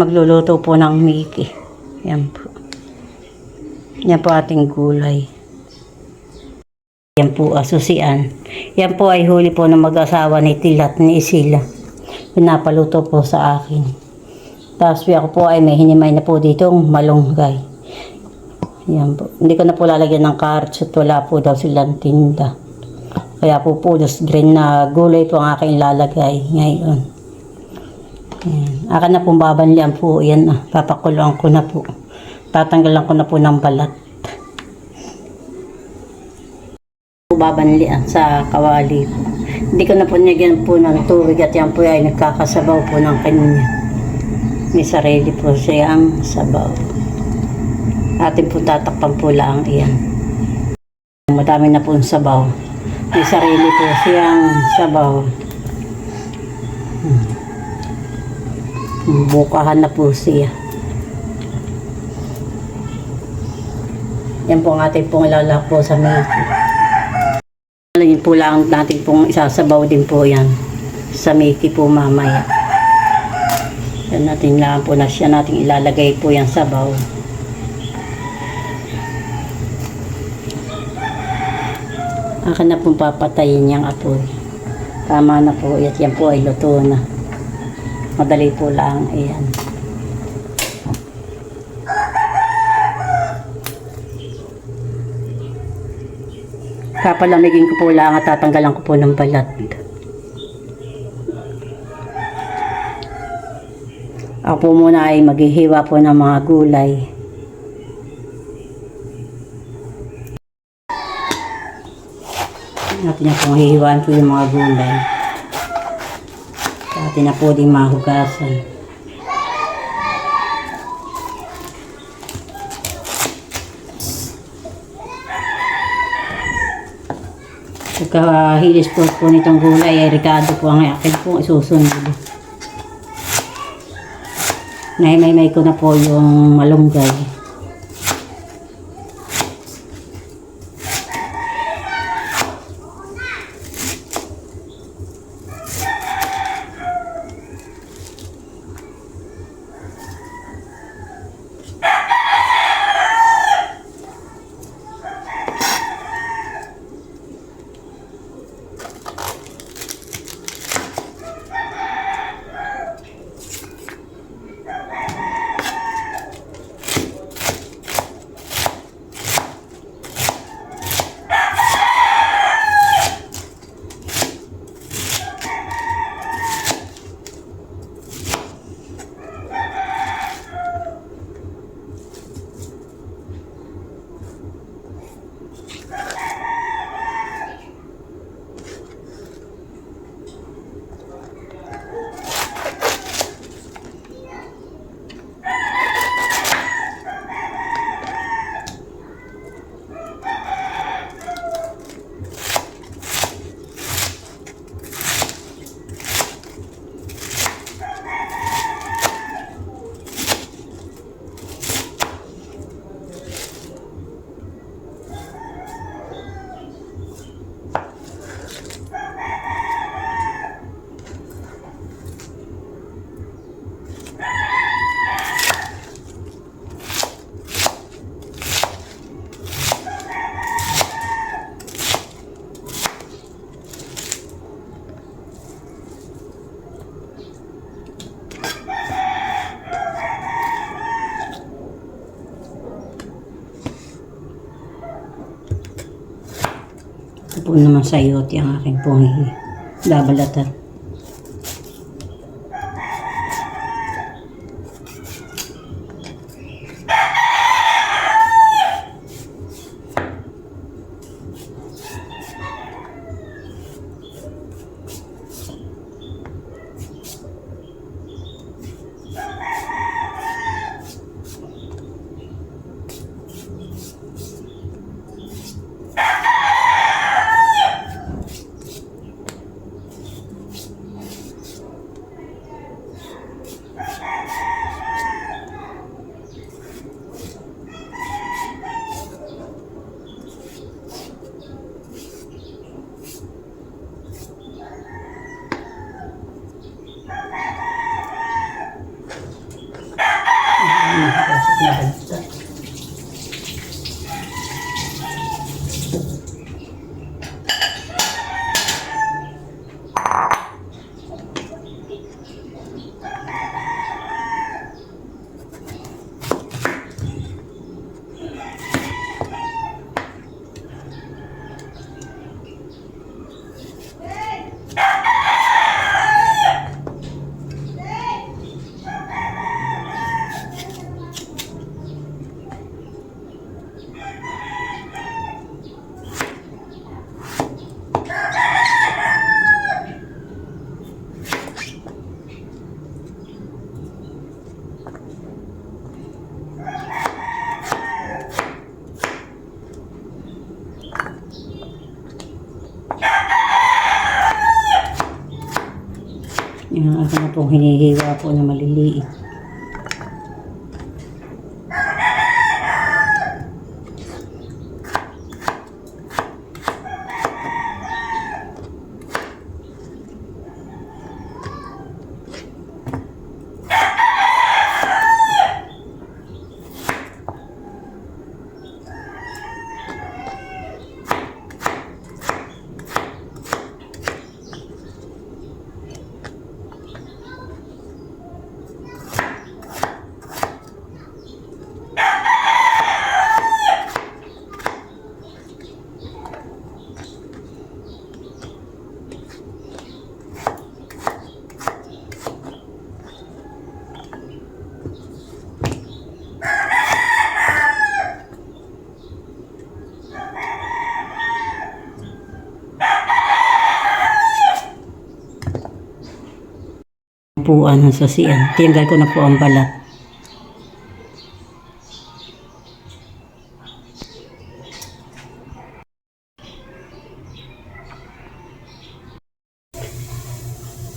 magluluto po ng Mickey. Yan po. Yan po ating gulay. Yan po susian. Yan po ay huli po ng mag-asawa ni Tilat ni Isila. Pinapaluto po sa akin. Tapos ako po ay may hinimay na po ditong malunggay. Yan po. Hindi ko na po lalagyan ng carrots at wala po daw silang tinda. Kaya po pulos green na gulay po ang aking lalagay ngayon. Yan. Akin na pong babanlian po. Yan na. Papakuloan ko na po. Tatanggalan ko na po ng balat. Babanlian sa kawali po. Hindi ko na po nilagyan po ng tubig at yan po ay nagkakasabaw po ng kanya. May sarili po siyang sabaw. Atin po tatakpan po lang iyan. Madami na po yung sabaw. May sarili po siyang sabaw. Bukahan na po siya. Yan po ang ating pong ilalak po sa Mickey. Yun po lang natin pong isasabaw din po yan sa Mickey po mamaya. Yan natin lang po na siya natin ilalagay po yan sabaw. Akin na pong papatayin yung apoy. Tama na po. At yan po ay luto na. Madali po lang. Ayan. Papalamigin ko po lang at tatanggalan ko po ng balat. Ako po muna ay maghihiwa po ng mga gulay. Natin na pong hihiwaan po yung mga gulay. Natin na po din mahugasan. Pagkahilis po nitong gulay ay ricado po ang akin po isusunod. Naimay ko na po yung malunggay. Ito po naman sayote ang aking pong babalatan. Yung ako na pong hinihiwa po na maliliit. Puan ng sasian. Tinggal ko na po ang balat.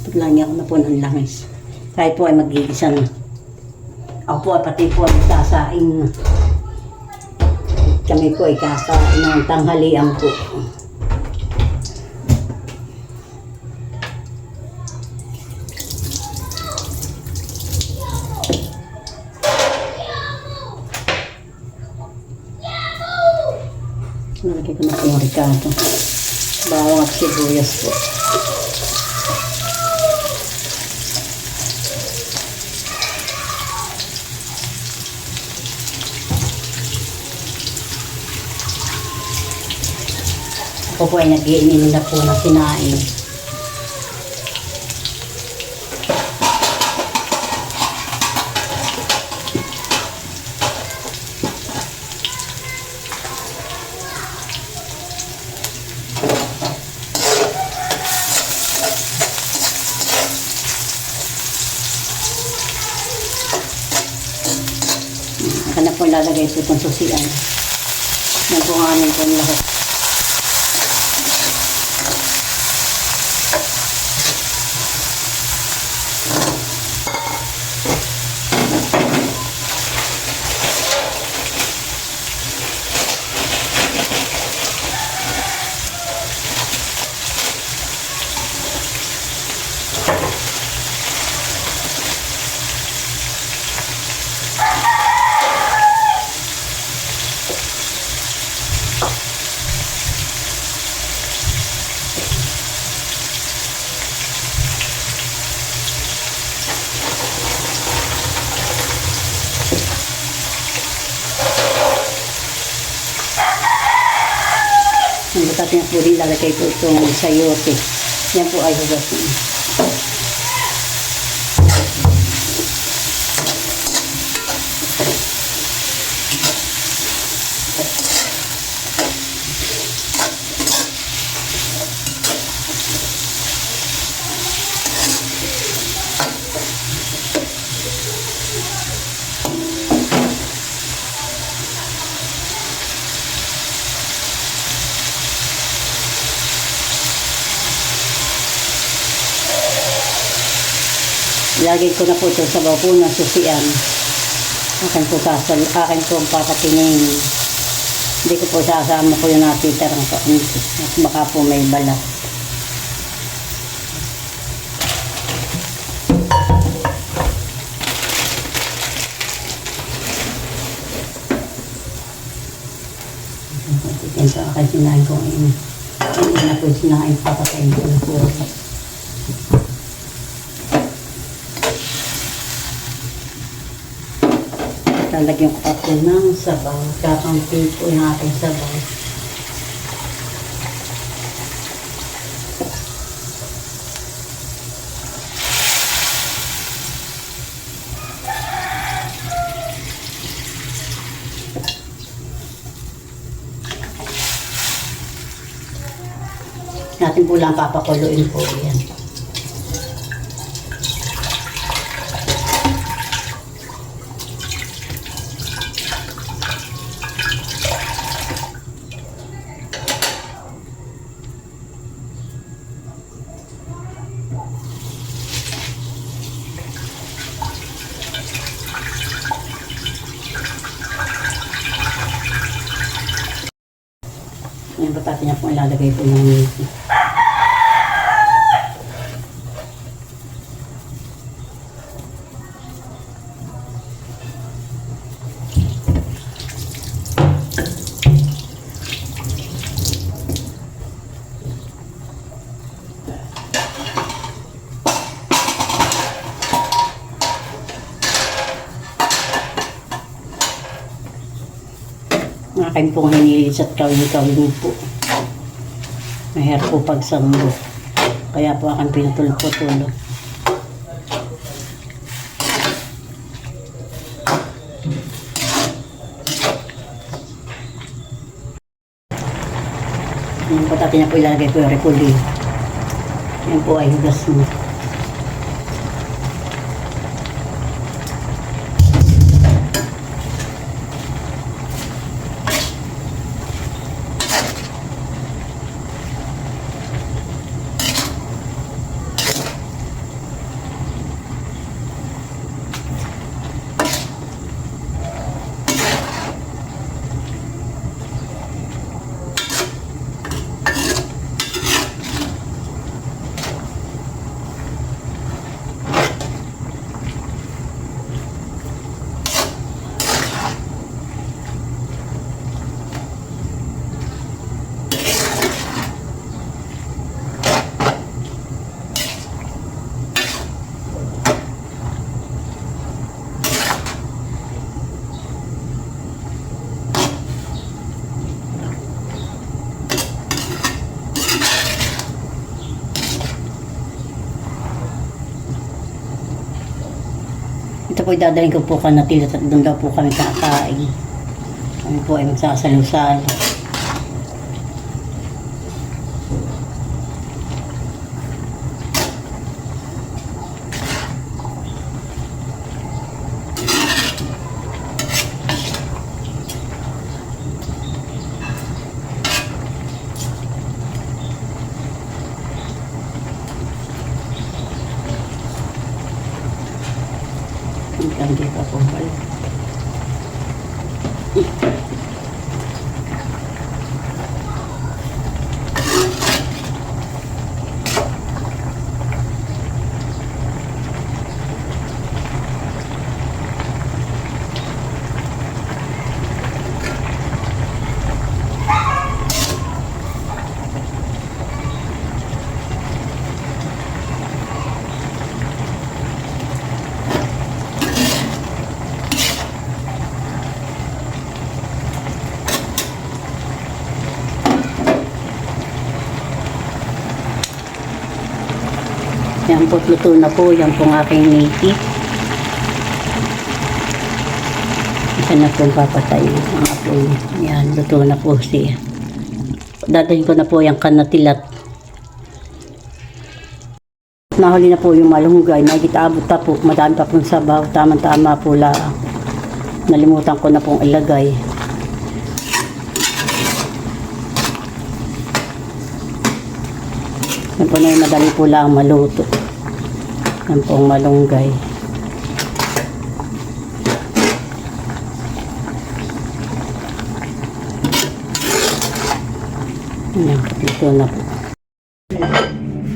Paglagyan ko na po ng langis. Kahit po ay mag-iisa na. Ako po ay pati po ay sasain na. Kami po ay kakain ng tanghalian po. Nalagay ko na po yung ricado. Bawang at sibuyas po. Ako po ay nag-iinin na po na kinain. Akan na po lalagay po itong susian. Yan po ang aming pong lahat. Ang butas niya po rin lalagay po itong sayote. Yan po ay hugasin. Lagay ko na po ito sa bawo ng susian. Akin po ang papatinin. Hindi ko po sasama po yung natitirang kaunti. At baka po may balat. Ito sa akin sinain ko ngayon. Hindi na po sinain papatayin ko na po. Lalagyan ko po ng sabaw. Kakampi po yung ating sabaw. Natin po lang papakuluin po yan. Yung patate niya po ilalagay po ng Mickey. Ang akin pong hinilis at kawin-kawin po. Mahirap po pagsanggo. Kaya po akan pinutulog-tulog. Yung patate niya po ilalagay po yung repolyo. Yan po ay hugas mo. Ito po idadaling ko po kanatil at doon daw po kami kakain. Kami po ay magsasalo-salo. Hindi pa po pala. Yan po, luto na po. Yan pong aking Mickey. Isa na pong papatay mga po. Yan, luto na po siya. Dadalhin ko na po yung kanatilat. Nahuli na po yung malunggay. Nakikita abot na po. Madami pa pong sabaw. Tama-tama po lang. Nalimutan ko na pong ilagay. Yan po na yung madali po lang maluto. Yan po ang malunggay. Yan, ito na po.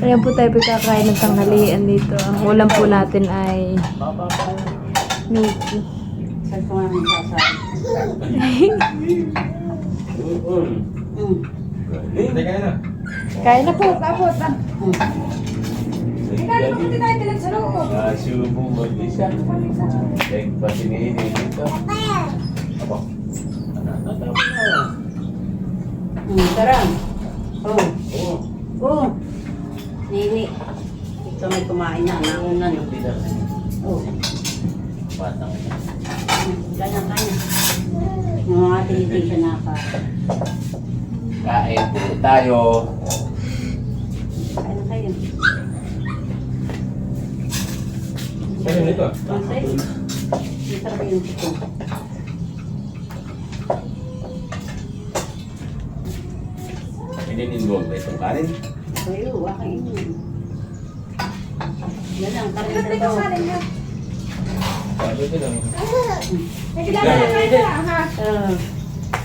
Ayan po tayo pagkakain ng tanghalian dito. Ang ulam po natin ay Mickey. Saan po nga rin sasabi? Kain na po, tapos. Subo mag-isa. Like pasinihin dito. Apo. Tara. Oh. Oo. Oh. Nini. Ito may kumain na. Nauna no. Oh. Batang. Kanya. Yung mga tinitin siya naka. Kain po tayo. Ano kayo? Ano nito? Masay? Ito ba yung tito? Hindi involved ba itong kanin? Kayo, akin yun. Yan lang, karin na daw. Sabi ko lang. Uh,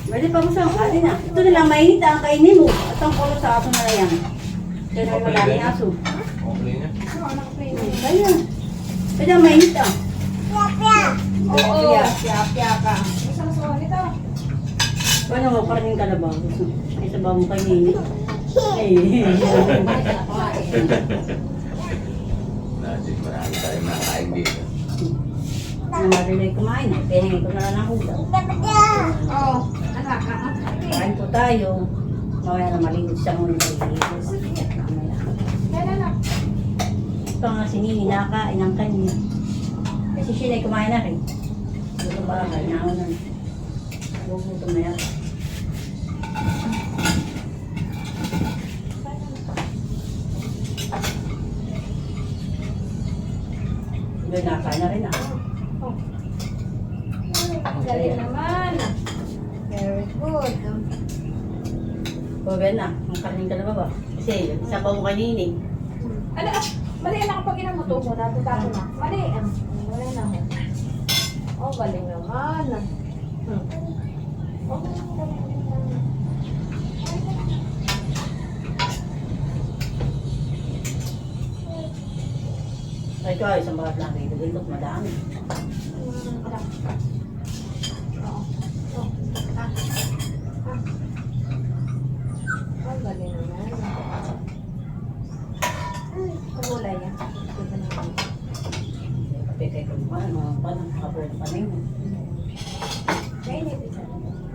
Pwede pa mo sa kanin na. Ito na lang mainit ang kainin mo. At ang kulo sa aso na yan. Kaya na maraming aso. Okay niya. Kaya. Pwede ang mainit ah. Oo. Pia ka. Paano mo parang ka na ba? Ay sa ba mo kainin? Natin marami tayong nakain dito. Marinig kumain. Pinahingin ko na lang ang ulam. Kain po tayo. Mamaya na malinis siya muna. Ito nga si Nini nakain ang kanya. Kasi siya ay kumain na rin. Gusto ba kain na ako nun. Gugutom na yan. Doon nakain na rin ako. Galing naman. Very good. Pwede na. Ang kanin ka na ba ba? Kasi yun, isa pa mo kay Nini. Ano? Mali na kapag inamuto mo, natutapo na. Mali. Wala na ako. Oh, galing naman. Oh, Ay, ito ay isang bakat lang dito. Dito, madami. Oh, galing naman. Kulay yan. Ganda naman. Pati kay kumuha, mga panang kapag panay mo. Kainit isa.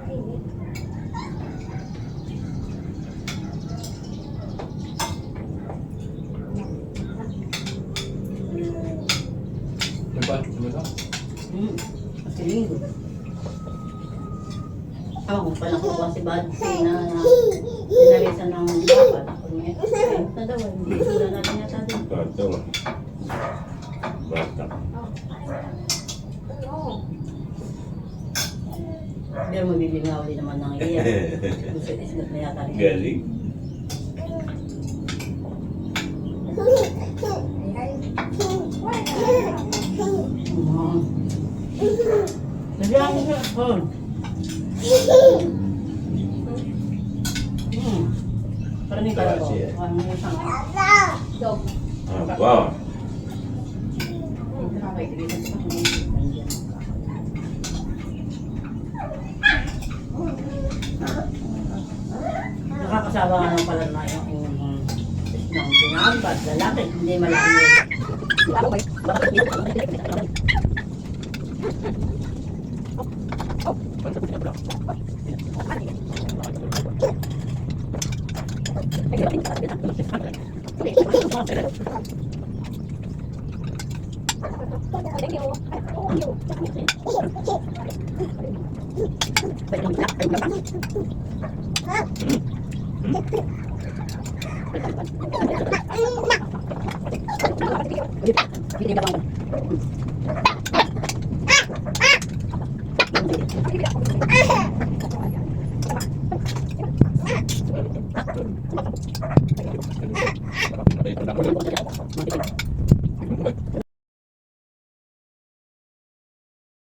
Kainit. Diba? Diba? Kasi linggo. Ako, kung pala ko ba si Badsi na sinalisan ng dapat. Ako niya, ayun na daw, hindi sila natin yata din. Ito nga. Bata. Oh. Pero mabilingaw din naman ng iyan. Gusto isgat na yata rin. Galing. Nagyan ko sa phone. Parang yung kalabaw. Ano yung isang Dog. Wow. Nakakasawa nga lang pala na yung pinagbat, lalaki, hindi malaki.